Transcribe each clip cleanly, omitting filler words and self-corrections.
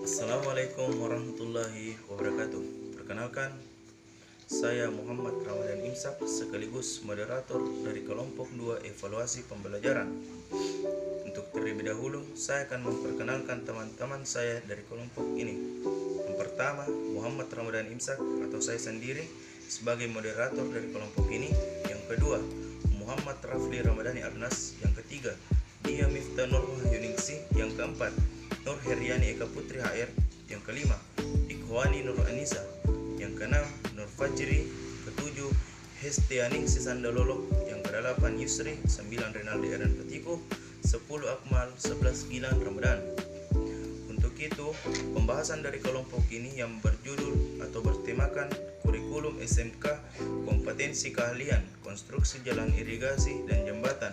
Assalamualaikum warahmatullahi wabarakatuh. Perkenalkan, saya Muhammad Ramadan Imsak sekaligus moderator dari kelompok 2 evaluasi pembelajaran. Untuk terlebih dahulu, saya akan memperkenalkan teman-teman saya dari kelompok ini. Yang pertama, Muhammad Ramadan Imsak atau saya sendiri sebagai moderator dari kelompok ini. Yang kedua, Muhammad Rafli Ramadhani Arnas. Yang ketiga, Dia Miftah Nur Wahyuningsih. Yang keempat, Nur Heriani Eka Putri HR. Yang kelima, Ikhwani Nur Anissa. Yang keenam, Nur Fajri. Ketujuh, Hestianing Sisandalolo. Yang kedelapan, Yusri. 9, Renaldi Eren Petiku. 10, Akmal. 11, Gilang Ramadan. Untuk itu, pembahasan dari kelompok ini yang berjudul atau bertemakan kurikulum SMK kompetensi keahlian konstruksi jalan irigasi dan jembatan.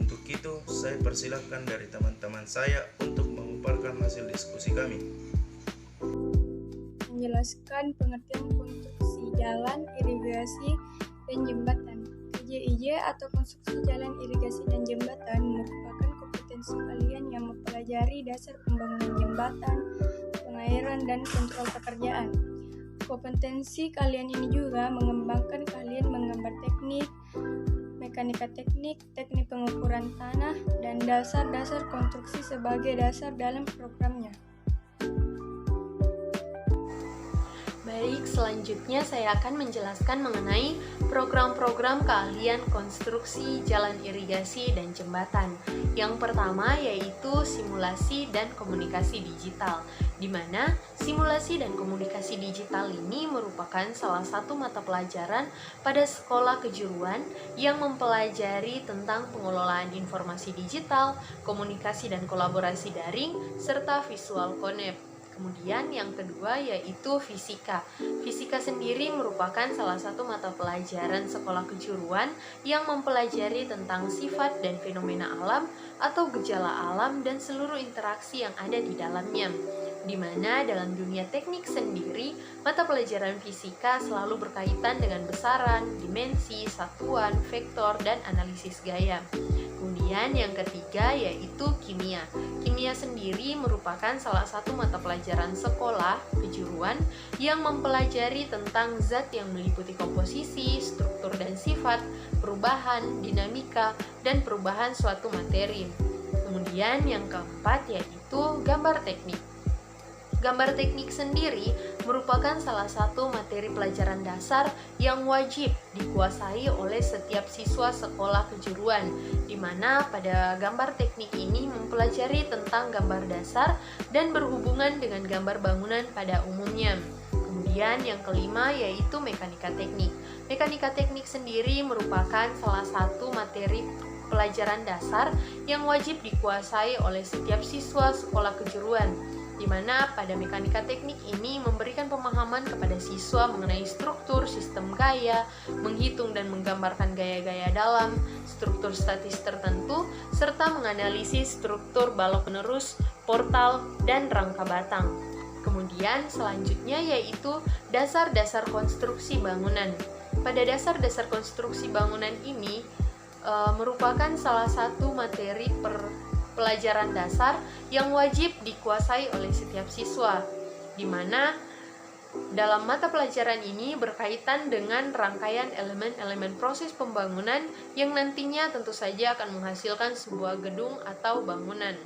Untuk itu, saya persilahkan dari teman-teman saya untuk memaparkan hasil diskusi kami. Menjelaskan pengertian konstruksi jalan, irigasi, dan jembatan. KJIJ atau konstruksi jalan, irigasi, dan jembatan merupakan kompetensi keahlian yang mempelajari dasar pembangunan jembatan, pengairan, dan kontrol pekerjaan. Kompetensi keahlian ini juga mengembangkan keahlian menggambar teknik, mekanika teknik, teknik pengukuran tanah, dan dasar-dasar konstruksi sebagai dasar dalam programnya. Baik, selanjutnya saya akan menjelaskan mengenai program-program keahlian konstruksi jalan irigasi dan jembatan. Yang pertama yaitu simulasi dan komunikasi digital, di mana simulasi dan komunikasi digital ini merupakan salah satu mata pelajaran pada sekolah kejuruan yang mempelajari tentang pengelolaan informasi digital, komunikasi dan kolaborasi daring, serta visual connect. Kemudian yang kedua yaitu fisika. Fisika sendiri merupakan salah satu mata pelajaran sekolah kejuruan yang mempelajari tentang sifat dan fenomena alam atau gejala alam dan seluruh interaksi yang ada di dalamnya. Di mana dalam dunia teknik sendiri, mata pelajaran fisika selalu berkaitan dengan besaran, dimensi, satuan, vektor, dan analisis gaya. Kemudian yang ketiga yaitu kimia. Kimia sendiri merupakan salah satu mata pelajaran sekolah kejuruan yang mempelajari tentang zat yang meliputi komposisi, struktur dan sifat, perubahan, dinamika, dan perubahan suatu materi. Kemudian yang keempat yaitu gambar teknik. Gambar teknik sendiri merupakan salah satu materi pelajaran dasar yang wajib dikuasai oleh setiap siswa sekolah kejuruan, di mana pada gambar teknik ini mempelajari tentang gambar dasar dan berhubungan dengan gambar bangunan pada umumnya. Kemudian yang kelima yaitu mekanika teknik. Mekanika teknik sendiri merupakan salah satu materi pelajaran dasar yang wajib dikuasai oleh setiap siswa sekolah kejuruan, di mana pada mekanika teknik ini memberikan pemahaman kepada siswa mengenai struktur sistem gaya, menghitung dan menggambarkan gaya-gaya dalam, struktur statis tertentu, serta menganalisis struktur balok penerus, portal, dan rangka batang. Kemudian selanjutnya yaitu dasar-dasar konstruksi bangunan. Pada dasar-dasar konstruksi bangunan ini merupakan salah satu materi pelajaran dasar yang wajib dikuasai oleh setiap siswa, di mana dalam mata pelajaran ini berkaitan dengan rangkaian elemen-elemen proses pembangunan yang nantinya tentu saja akan menghasilkan sebuah gedung atau bangunan.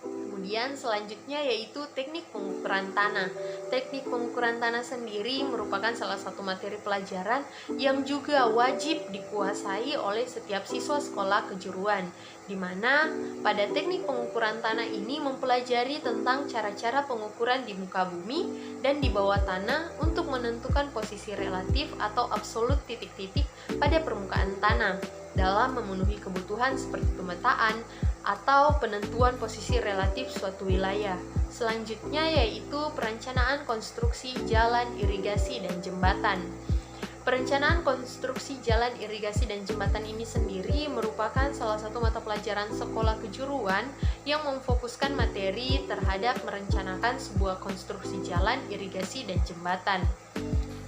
Kemudian selanjutnya yaitu teknik pengukuran tanah. Teknik pengukuran tanah sendiri merupakan salah satu materi pelajaran yang juga wajib dikuasai oleh setiap siswa sekolah kejuruan, di mana pada teknik pengukuran tanah ini mempelajari tentang cara-cara pengukuran di muka bumi dan di bawah tanah untuk menentukan posisi relatif atau absolut titik-titik pada permukaan tanah dalam memenuhi kebutuhan seperti pemetaan atau penentuan posisi relatif suatu wilayah. Selanjutnya yaitu perencanaan konstruksi jalan irigasi dan jembatan. Perencanaan konstruksi jalan irigasi dan jembatan ini sendiri merupakan salah satu mata pelajaran sekolah kejuruan yang memfokuskan materi terhadap merencanakan sebuah konstruksi jalan irigasi dan jembatan.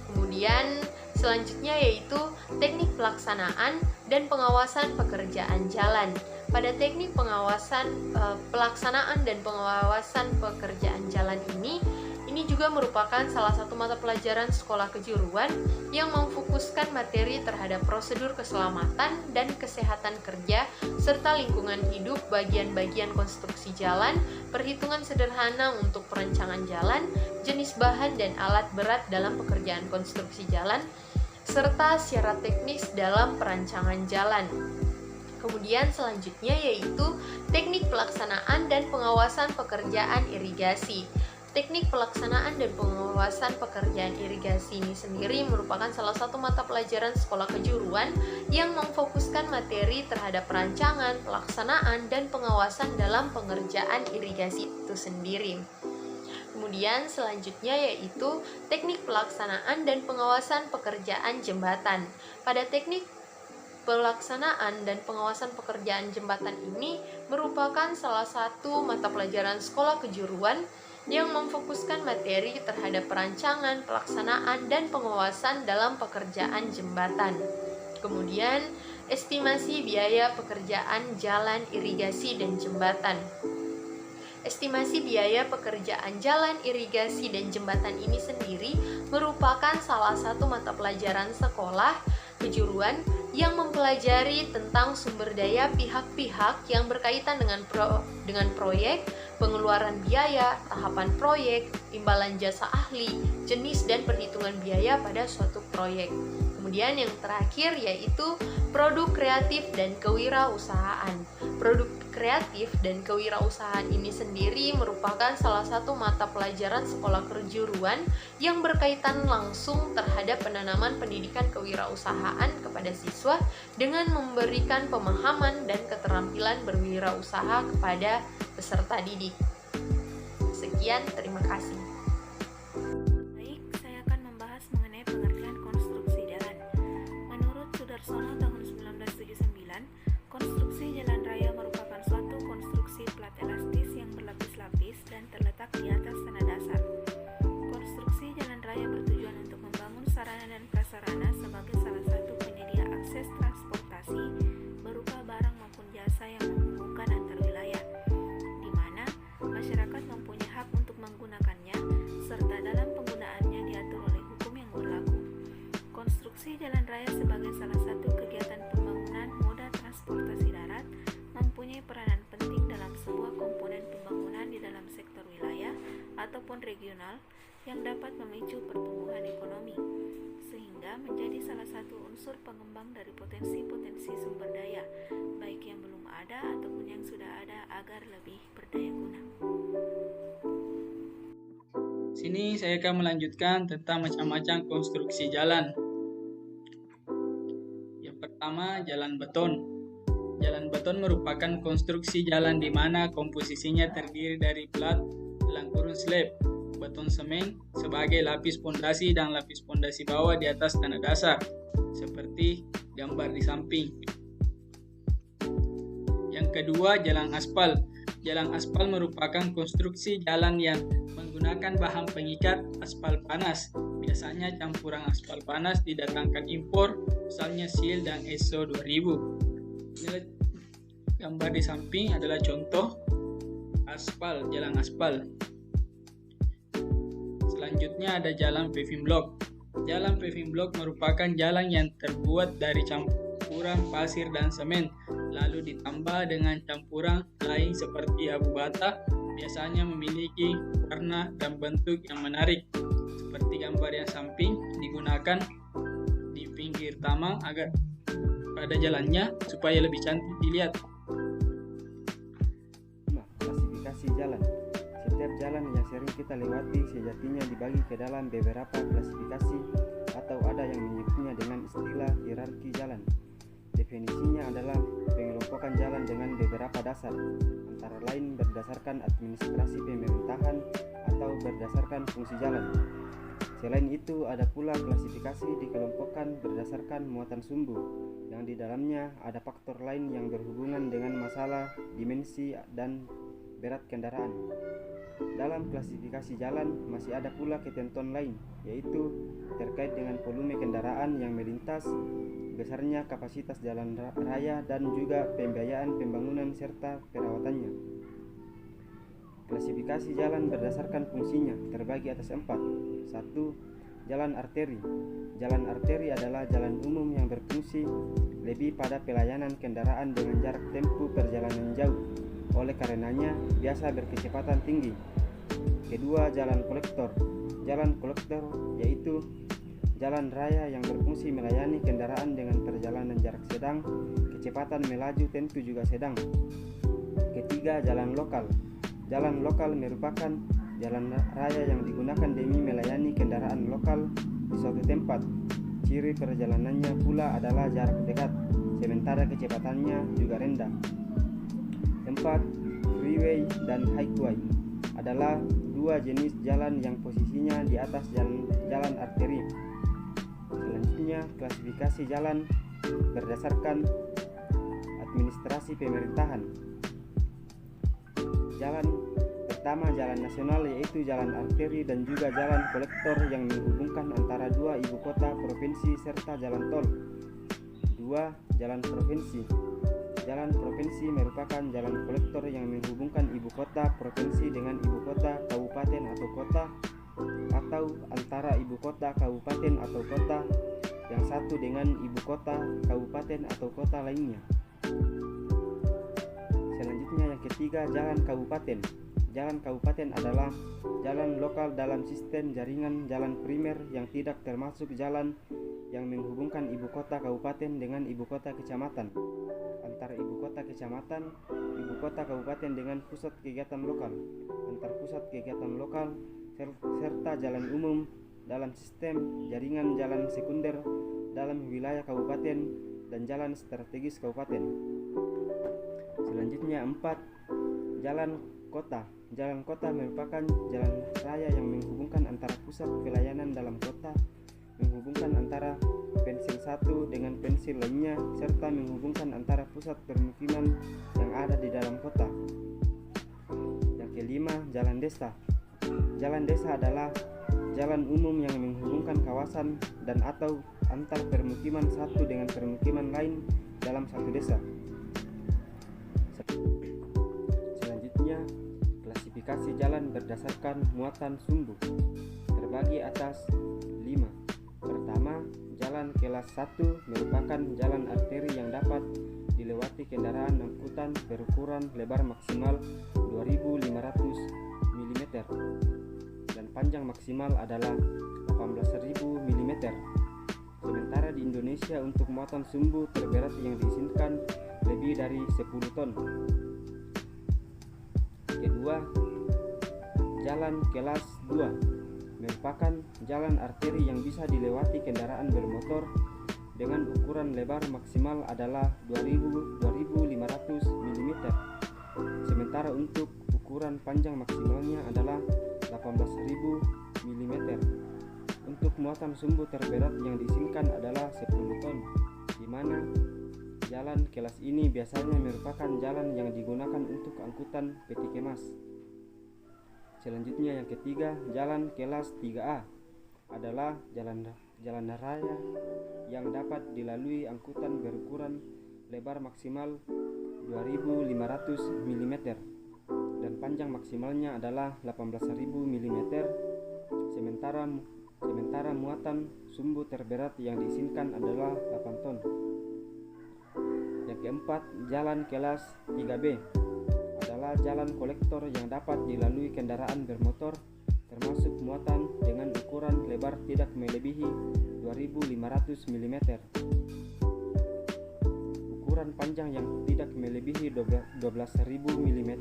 Kemudian selanjutnya yaitu teknik pelaksanaan dan pengawasan pekerjaan jalan. Pada teknik pelaksanaan dan pengawasan pekerjaan jalan ini juga merupakan salah satu mata pelajaran sekolah kejuruan yang memfokuskan materi terhadap prosedur keselamatan dan kesehatan kerja serta lingkungan hidup, bagian-bagian konstruksi jalan, perhitungan sederhana untuk perancangan jalan, jenis bahan dan alat berat dalam pekerjaan konstruksi jalan, serta syarat teknis dalam perancangan jalan. Kemudian selanjutnya yaitu teknik pelaksanaan dan pengawasan pekerjaan irigasi. Teknik pelaksanaan dan pengawasan pekerjaan irigasi ini sendiri merupakan salah satu mata pelajaran sekolah kejuruan yang memfokuskan materi terhadap perancangan, pelaksanaan, dan pengawasan dalam pengerjaan irigasi itu sendiri. Kemudian selanjutnya yaitu teknik pelaksanaan dan pengawasan pekerjaan jembatan. Pada teknik pelaksanaan dan pengawasan pekerjaan jembatan ini merupakan salah satu mata pelajaran sekolah kejuruan yang memfokuskan materi terhadap perancangan, pelaksanaan, dan pengawasan dalam pekerjaan jembatan. Kemudian, estimasi biaya pekerjaan jalan, irigasi, dan jembatan. Estimasi biaya pekerjaan jalan, irigasi, dan jembatan ini sendiri merupakan salah satu mata pelajaran sekolah kejuruan yang mempelajari tentang sumber daya pihak-pihak yang berkaitan dengan proyek, pengeluaran biaya, tahapan proyek, imbalan jasa ahli, jenis dan perhitungan biaya pada suatu proyek. Kemudian yang terakhir yaitu produk kreatif dan kewirausahaan. Produk kreatif dan kewirausahaan ini sendiri merupakan salah satu mata pelajaran sekolah kejuruan yang berkaitan langsung terhadap penanaman pendidikan kewirausahaan kepada siswa dengan memberikan pemahaman dan keterampilan berwirausaha kepada peserta didik. Sekian, terima kasih. Baik, saya akan membahas mengenai pengertian konstruksi jalan. Menurut Sudarsono tahun 1979, konstruksi jalan raya merupakan suatu konstruksi plat elastis yang berlapis-lapis dan terletak di atas tanah dasar. Konstruksi jalan raya bertujuan untuk membangun sarana dan prasarana sebagai salah satu penyedia akses transportasi berupa barang maupun jasa yang menghubungkan antar wilayah, di mana masyarakat mempunyai hak untuk menggunakannya serta dalam penggunaannya diatur oleh hukum yang berlaku. Konstruksi jalan raya sebagai salah satu kegiatan pembangunan moda transportasi darat mempunyai peranan penting dalam sebuah komponen pembangunan di dalam sektor wilayah ataupun regional yang dapat memicu pertumbuhan ekonomi, sehingga menjadi salah satu unsur pengembang dari potensi-potensi sumber daya, baik yang belum ada ataupun yang sudah ada agar lebih berdaya guna. Sini saya akan melanjutkan tentang macam-macam konstruksi jalan. Yang pertama, jalan beton. Jalan beton merupakan konstruksi jalan di mana komposisinya terdiri dari plat, slab, beton semen sebagai lapis pondasi dan lapis pondasi bawah di atas tanah dasar, seperti gambar di samping. Yang kedua, jalan aspal. Jalan aspal merupakan konstruksi jalan yang menggunakan bahan pengikat aspal panas. Biasanya campuran aspal panas didatangkan impor, misalnya SIL dan ESO 2000. Ini gambar di samping adalah contoh aspal, jalan aspal. Selanjutnya ada jalan paving block. Jalan paving block merupakan jalan yang terbuat dari campuran pasir dan semen, lalu ditambah dengan campuran lain seperti abu bata, biasanya memiliki warna dan bentuk yang menarik. Seperti gambar yang samping, digunakan di pinggir taman agar pada jalannya supaya lebih cantik dilihat. Klasifikasi jalan. Setiap jalan yang sering kita lewati sejatinya dibagi ke dalam beberapa klasifikasi atau ada yang menyebutnya dengan istilah hierarki jalan. Definisinya adalah pengelompokan jalan dengan beberapa dasar, antara lain berdasarkan administrasi pemerintahan atau berdasarkan fungsi jalan. Selain itu, ada pula klasifikasi dikelompokkan berdasarkan muatan sumbu, yang di dalamnya ada faktor lain yang berhubungan dengan masalah, dimensi, dan berat kendaraan. Dalam klasifikasi jalan masih ada pula ketentuan lain, yaitu terkait dengan volume kendaraan yang melintas besarnya kapasitas jalan raya dan juga pembiayaan pembangunan serta perawatannya. Klasifikasi jalan berdasarkan fungsinya terbagi atas 4. 1. Jalan arteri. Jalan arteri adalah jalan umum yang berfungsi lebih pada pelayanan kendaraan dengan jarak tempuh perjalanan jauh. Oleh karenanya biasa berkecepatan tinggi. Kedua, jalan kolektor. Jalan kolektor yaitu jalan raya yang berfungsi melayani kendaraan dengan perjalanan jarak sedang, kecepatan melaju tentu juga sedang. Ketiga, jalan lokal. Jalan lokal merupakan jalan raya yang digunakan demi melayani kendaraan lokal di suatu tempat. Ciri perjalanannya pula adalah jarak dekat, sementara kecepatannya juga rendah. 4. Freeway dan highway adalah dua jenis jalan yang posisinya di atas jalan arteri. Selanjutnya, klasifikasi jalan berdasarkan administrasi pemerintahan. Jalan pertama, jalan nasional, yaitu jalan arteri dan juga jalan kolektor yang menghubungkan antara dua ibu kota provinsi serta jalan tol. 2. Jalan provinsi. Jalan provinsi merupakan jalan kolektor yang menghubungkan ibu kota provinsi dengan ibu kota kabupaten atau kota, atau antara ibu kota kabupaten atau kota yang satu dengan ibu kota kabupaten atau kota lainnya. Selanjutnya yang ketiga, jalan kabupaten. Jalan kabupaten adalah jalan lokal dalam sistem jaringan jalan primer yang tidak termasuk jalan yang menghubungkan ibu kota kabupaten dengan ibu kota kecamatan, antara ibu kota kecamatan, ibu kota kabupaten dengan pusat kegiatan lokal, antar pusat kegiatan lokal, serta jalan umum dalam sistem jaringan jalan sekunder dalam wilayah kabupaten dan jalan strategis kabupaten. Selanjutnya 4. Jalan kota. Jalan kota merupakan jalan raya yang menghubungkan antara pusat pelayanan dalam kota, menghubungkan antara pensil satu dengan pensil lainnya, serta menghubungkan antara pusat permukiman yang ada di dalam kota. Yang kelima, jalan desa. Jalan desa adalah jalan umum yang menghubungkan kawasan dan atau antar permukiman satu dengan permukiman lain dalam satu desa. Selanjutnya, klasifikasi jalan berdasarkan muatan sumbu terbagi atas 5. Pertama, jalan kelas 1 merupakan jalan arteri yang dapat dilewati kendaraan angkutan berukuran lebar maksimal 2500 mm dan panjang maksimal adalah 18.000 mm. Sementara di Indonesia untuk muatan sumbu terberat yang diizinkan lebih dari 10 ton. Kedua, jalan kelas 2 merupakan jalan arteri yang bisa dilewati kendaraan bermotor dengan ukuran lebar maksimal adalah 2500 mm. Sementara untuk ukuran panjang maksimalnya adalah 18.000 mm. Untuk muatan sumbu terberat yang diizinkan adalah 10 ton, di mana jalan kelas ini biasanya merupakan jalan yang digunakan untuk angkutan peti kemas. Selanjutnya yang ketiga, jalan kelas 3A adalah jalan raya yang dapat dilalui angkutan berukuran lebar maksimal 2500 mm dan panjang maksimalnya adalah 18.000 mm. Sementara muatan sumbu terberat yang diizinkan adalah 8 ton. Yang keempat, jalan kelas 3B adalah jalan kolektor yang dapat dilalui kendaraan bermotor termasuk muatan dengan ukuran lebar tidak melebihi 2500 mm. Ukuran panjang yang tidak melebihi 12.000 mm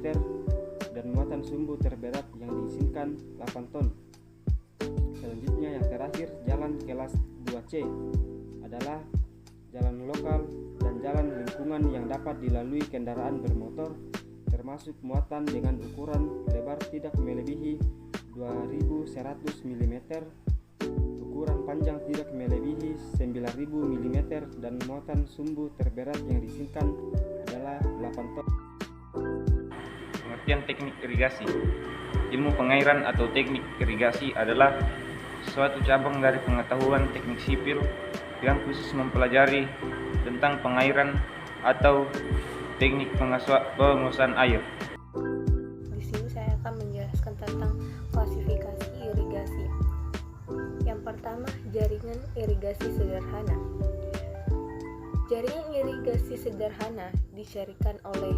dan muatan sumbu terberat yang diizinkan 8 ton. Selanjutnya yang terakhir, jalan kelas 2C adalah jalan lokal dan jalan lingkungan yang dapat dilalui kendaraan bermotor termasuk muatan dengan ukuran lebar tidak melebihi 2100 mm, ukuran panjang tidak melebihi 9000 mm dan muatan sumbu terberat yang diizinkan adalah 8 ton. Pengertian teknik irigasi. Ilmu pengairan atau teknik irigasi adalah suatu cabang dari pengetahuan teknik sipil yang khusus mempelajari tentang pengairan atau teknik penguasaan air. Di sini saya akan menjelaskan tentang klasifikasi irigasi. Yang pertama, jaringan irigasi sederhana. Jaringan irigasi sederhana dicirikan oleh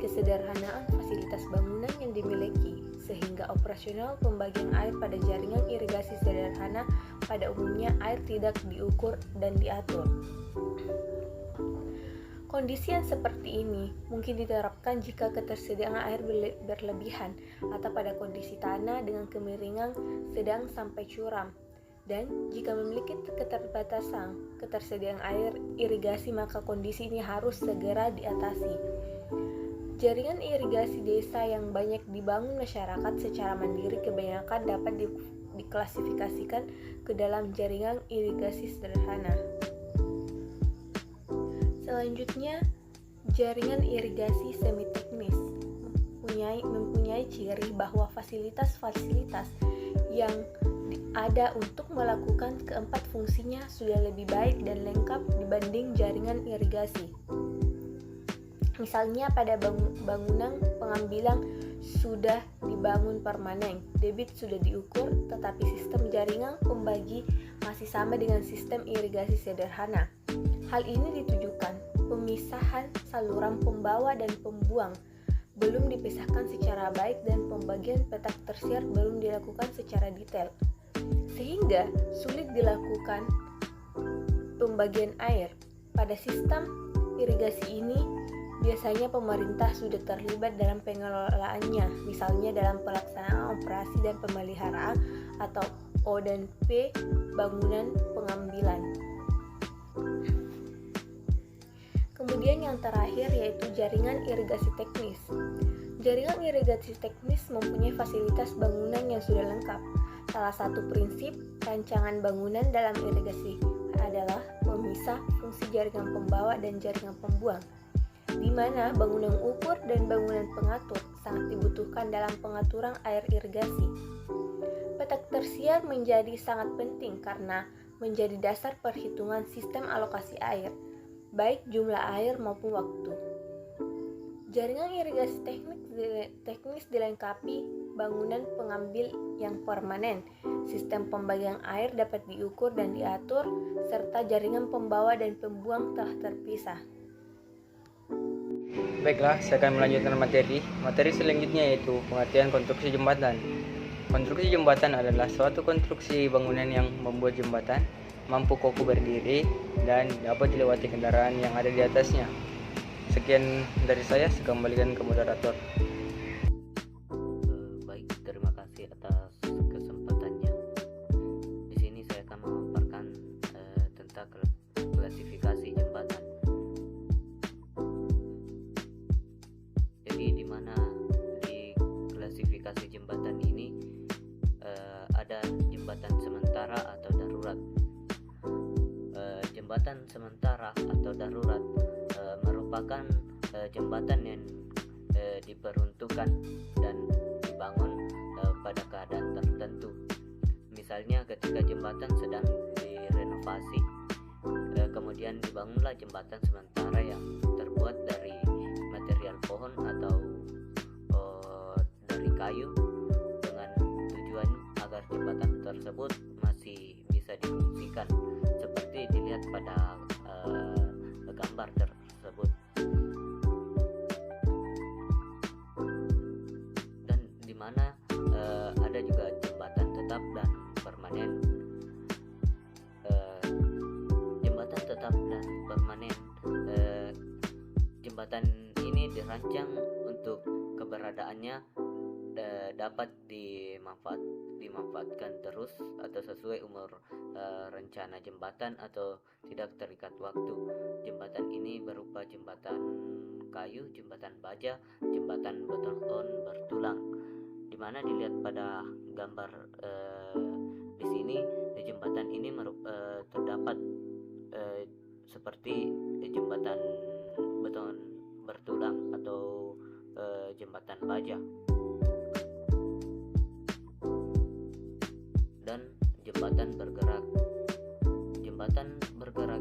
kesederhanaan fasilitas bangunan yang dimiliki, sehingga operasional pembagian air pada jaringan irigasi sederhana pada umumnya air tidak diukur dan diatur. Kondisi yang seperti ini mungkin diterapkan jika ketersediaan air berlebihan atau pada kondisi tanah dengan kemiringan sedang sampai curam. Dan jika memiliki keterbatasan ketersediaan air irigasi, maka kondisi ini harus segera diatasi. Jaringan irigasi desa yang banyak dibangun masyarakat secara mandiri kebanyakan dapat diklasifikasikan ke dalam jaringan irigasi sederhana. Selanjutnya, jaringan irigasi semi teknis mempunyai ciri bahwa fasilitas-fasilitas yang ada untuk melakukan keempat fungsinya sudah lebih baik dan lengkap dibanding jaringan irigasi. Misalnya pada bangunan pengambilan sudah dibangun permanen, debit sudah diukur, tetapi sistem jaringan pembagi masih sama dengan sistem irigasi sederhana. Hal ini ditujukan pemisahan saluran pembawa dan pembuang belum dipisahkan secara baik dan pembagian petak tersier belum dilakukan secara detail, sehingga sulit dilakukan pembagian air. Pada sistem irigasi ini, biasanya pemerintah sudah terlibat dalam pengelolaannya, misalnya dalam pelaksanaan operasi dan pemeliharaan atau O&P bangunan pengambilan. Kemudian yang terakhir yaitu jaringan irigasi teknis. Jaringan irigasi teknis mempunyai fasilitas bangunan yang sudah lengkap. Salah satu prinsip rancangan bangunan dalam irigasi adalah memisah fungsi jaringan pembawa dan jaringan pembuang, di mana bangunan ukur dan bangunan pengatur sangat dibutuhkan dalam pengaturan air irigasi. Petak tersier menjadi sangat penting karena menjadi dasar perhitungan sistem alokasi air, baik jumlah air maupun waktu. Jaringan irigasi teknis dilengkapi bangunan pengambil yang permanen, sistem pembagian air dapat diukur dan diatur, serta jaringan pembawa dan pembuang telah terpisah. Baiklah, saya akan melanjutkan materi. Materi selanjutnya yaitu pengertian konstruksi jembatan. Konstruksi jembatan adalah suatu konstruksi bangunan yang membuat jembatan mampu kokoh berdiri dan dapat dilewati kendaraan yang ada di atasnya. Sekian dari saya kembalikan ke moderator. Baik, terima kasih atas kesempatannya. Di sini saya akan memaparkan tentang klasifikasi jembatan. Jadi di mana di klasifikasi jembatan ini ada jembatan sementara atau darurat. Jembatan sementara atau darurat merupakan jembatan yang diperuntukkan dan dibangun pada keadaan tertentu. Misalnya ketika jembatan sedang direnovasi, kemudian dibangunlah jembatan sementara yang terbuat dari material pohon atau dari kayu dengan tujuan agar jembatan tersebut masih bisa difungsikan seperti dilihat pada gambar tersebut. Dan di mana ada juga jembatan tetap dan permanen. Jembatan tetap dan permanen, jembatan ini dirancang untuk keberadaannya dapat dimanfaatkan terus atau sesuai umur rencana jembatan atau tidak terikat waktu. Jembatan ini berupa jembatan kayu, jembatan baja, jembatan beton bertulang. Di mana dilihat pada gambar di sini, jembatan ini terdapat seperti jembatan beton bertulang atau jembatan baja. Dan jembatan bergerak. Jembatan bergerak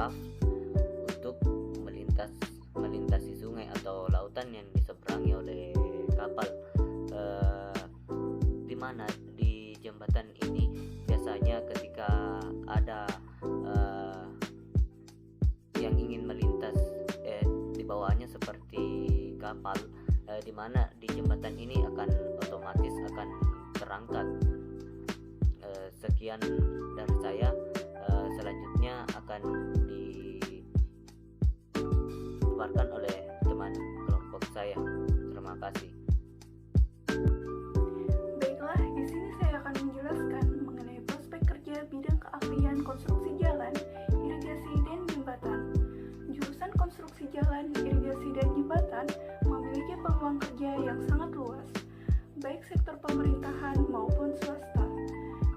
raft untuk melintasi sungai atau lautan yang diseberangi oleh kapal, di mana di jembatan ini biasanya ketika ada yang ingin melintas di bawahnya seperti kapal, di mana di jembatan ini akan otomatis akan terangkat. Sekian dari saya, selanjutnya akan dipaparkan oleh teman kelompok saya. Terima kasih. Baiklah, di sini saya akan menjelaskan mengenai prospek kerja bidang keahlian konstruksi jalan, irigasi, dan jembatan. Jurusan konstruksi jalan, irigasi, dan jembatan memiliki peluang kerja yang sangat luas, baik sektor pemerintahan maupun swasta.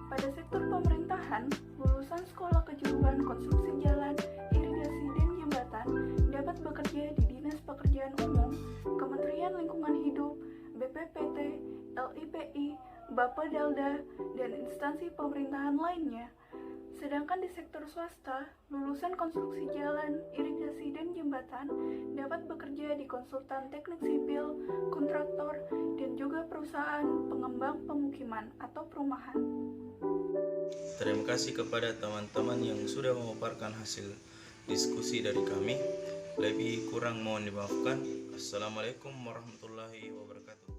Pada sektor pemerintahan, lulusan sekolah kejuruan konstruksi jalan, irigasi, dan jembatan dapat bekerja di Dinas Pekerjaan Umum, Kementerian Lingkungan Hidup, BPPT, LIPI, Bapedalda, dan instansi pemerintahan lainnya. Sedangkan di sektor swasta, lulusan konstruksi jalan, irigasi, dan jembatan dapat bekerja di konsultan teknik sipil, kontraktor, dan juga perusahaan pengembang pemukiman atau perumahan. Terima kasih kepada teman-teman yang sudah memaparkan hasil diskusi dari kami. Lebih kurang mohon dimaafkan. Assalamualaikum warahmatullahi wabarakatuh.